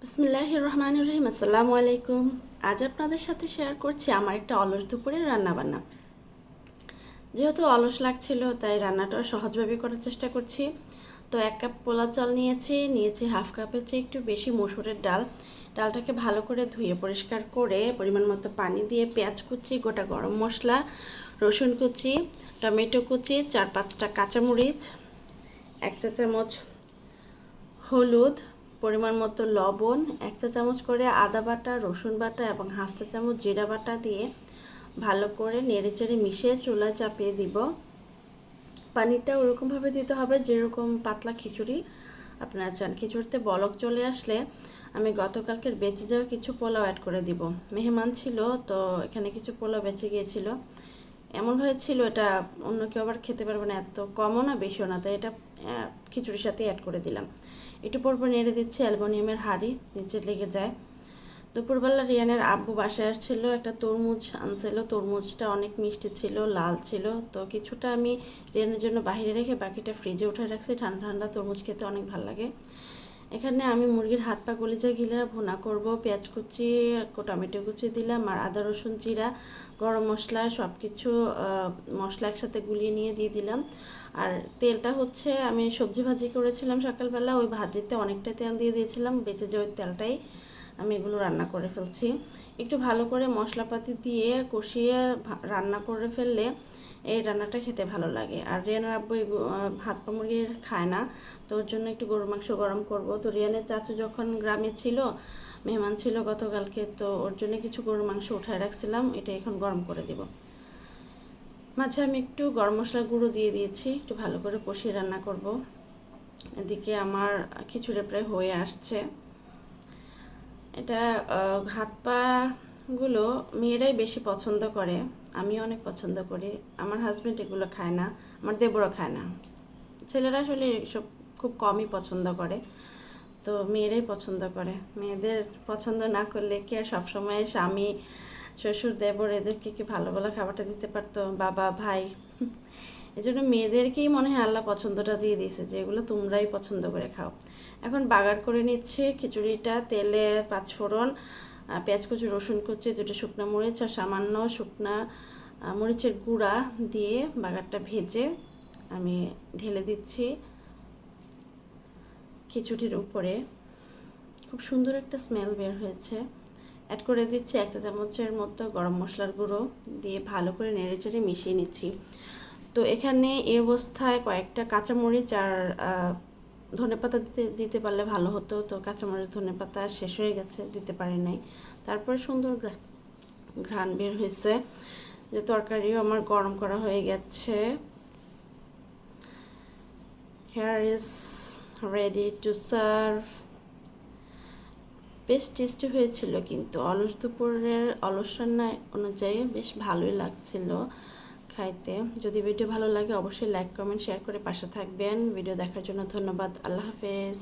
বিসমিল্লাহির রহমানির রহিম। আসসালামু আলাইকুম। আজ আপনাদের সাথে শেয়ার করছি আমার একটা অলস দুপুরের রান্নাবান্না। যেহেতু অলস লাগছিল তাই রান্নাটা সহজভাবে করার চেষ্টা করছি। তো 1 কাপ পোলা চাল নিয়েছি হাফ কাপের চেয়ে একটু বেশি মসুরের ডাল। ডালটাকে ভালো করে ধুয়ে পরিষ্কার করে পরিমাণ মতো পানি দিয়ে পেঁয়াজ কুচি, গোটা গরম মশলা, রসুন কুচি, টমেটো কুচি, 4-5টা কাঁচামরিচ, 1 চা চামচ হলুদ, পরিমাণ মতো লবণ, 1 চা চামচ করে আদা বাটা, রসুন বাটা এবং হাফ চা চামচ জিরা বাটা দিয়ে ভালো করে নেড়েচেড়ে মিশিয়ে চুলায় চাপিয়ে দিব। পানিটা ওরকমভাবে দিতে হবে যেরকম পাতলা খিচুড়ি আপনারা চান। খিচুড়িতে বলক চলে আসলে আমি গতকালকের বেঁচে যাওয়া কিছু পোলাও অ্যাড করে দিব। মেহমান ছিল তো এখানে কিছু পোলাও বেঁচে গিয়েছিল। এমন হয়েছিল এটা অন্য কেউ আবার খেতে পারবে না, এত কমও না বেশিও না, তাই এটা খিচুড়ির সাথে অ্যাড করে দিলাম। একটু পরপর নেড়ে দিচ্ছি, অ্যালুমিনিয়ামের হাঁড়ি নিচে লেগে যায়। দুপুরবেলা রিয়ানের আব্বু বাসায় আসছিল, একটা তরমুজ আনছিল। তরমুজটা অনেক মিষ্টি ছিল, লাল ছিল। তো কিছুটা আমি রিয়ানের জন্য বাইরে রেখে বাকিটা ফ্রিজে উঠে রাখছি। ঠান্ডা ঠান্ডা তরমুজ খেতে অনেক ভালো লাগে। এখানে আমি মুরগির হাত পা কলিজা গিলা ভুনা করব। পেঁয়াজ কুচি, টমেটো কুচি দিলাম আর আদা রসুন জিরা গরম মশলা সব কিছু মশলা একসাথে গুলিয়ে নিয়ে দিয়ে দিলাম। আর তেলটা হচ্ছে আমি সবজি ভাজি করেছিলাম সকালবেলা, ওই ভাজিতে অনেকটা তেল দিয়ে দিয়েছিলাম, বেঁচে যাওয়া তেলটাই আমি এগুলো রান্না করে ফেলছি। একটু ভালো করে মশলাপাতি দিয়ে কষিয়ে রান্না করে ফেললে এই রান্নাটা খেতে ভালো লাগে। আর রিয়ানের আব্বু হাত পা মুরগি খায় না, তো ওর জন্য একটু গরুর মাংস গরম করব। তো রিয়ানের চাচু যখন গ্রামে ছিল, মেহমান ছিল গতকালকে, তো ওর জন্য কিছু গরুর মাংস উঠায় রাখছিলাম, এটা এখন গরম করে দিব। মাঝে আমি একটু গরম মশলা গুঁড়ো দিয়ে দিয়েছি, একটু ভালো করে কষিয়ে রান্না করব। এদিকে আমার খিচুড়ি প্রায় হয়ে আসছে। এটা হাত পাগুলো মেয়েরাই বেশি পছন্দ করে, আমি অনেক পছন্দ করি। আমার হাজব্যান্ড এগুলো খায় না, আমার দেবরও খায় না। ছেলেরা আসলে সব খুব কমই পছন্দ করে, তো মেয়েরাই পছন্দ করে। মেয়েদের পছন্দ না করলে কি আর সবসময় স্বামী, শ্বশুর, দেবর এদেরকে কি ভালো ভালো খাবারটা দিতে পারতো, বাবা, ভাই? এই জন্য মেয়েদেরকেই মনে হয় আল্লাহ পছন্দটা দিয়ে দিয়েছে যে এগুলো তোমরাই পছন্দ করে খাও। এখন বাগার করে নিচ্ছে খিচুড়িটা। তেলে 5 ফোড়ন, পেঁয়াজ কুচি, রসুন কুচি, 2টা শুকনো মরিচ আর সামান্য শুকনা মরিচের গুঁড়া দিয়ে বাগারটা ভেজে আমি ঢেলে দিচ্ছি খিচুড়ির উপরে। খুব সুন্দর একটা স্মেল বের হয়েছে। অ্যাড করে দিচ্ছি 1 চা চামচের মতো গরম মশলার গুঁড়ো দিয়ে ভালো করে নেড়েচেড়ে মিশিয়ে নিচ্ছি। তো এখানে এই অবস্থায় কয়েকটা কাঁচামরিচ আর ধনেপাতা দিতে পারলে ভালো হতো, তো কাঁচামরিচ ধনেপাতা শেষ হয়ে গেছে, দিতে পারি নাই। তারপরে সুন্দর ঘ্রাণ বের হয়েছে। যে তরকারিও আমার গরম করা হয়ে গেছে। Hair is ready to serve. বেশ টেস্টি হয়েছিল, কিন্তু অলস দুপুরের অলস রান্না অনুযায়ী বেশ ভালোই লাগছিল খাইতে। যদি ভিডিও ভালো লাগে অবশ্যই লাইক, কমেন্ট, শেয়ার করে পাশে থাকবেন। ভিডিও দেখার জন্য ধন্যবাদ। আল্লাহ হাফেজ।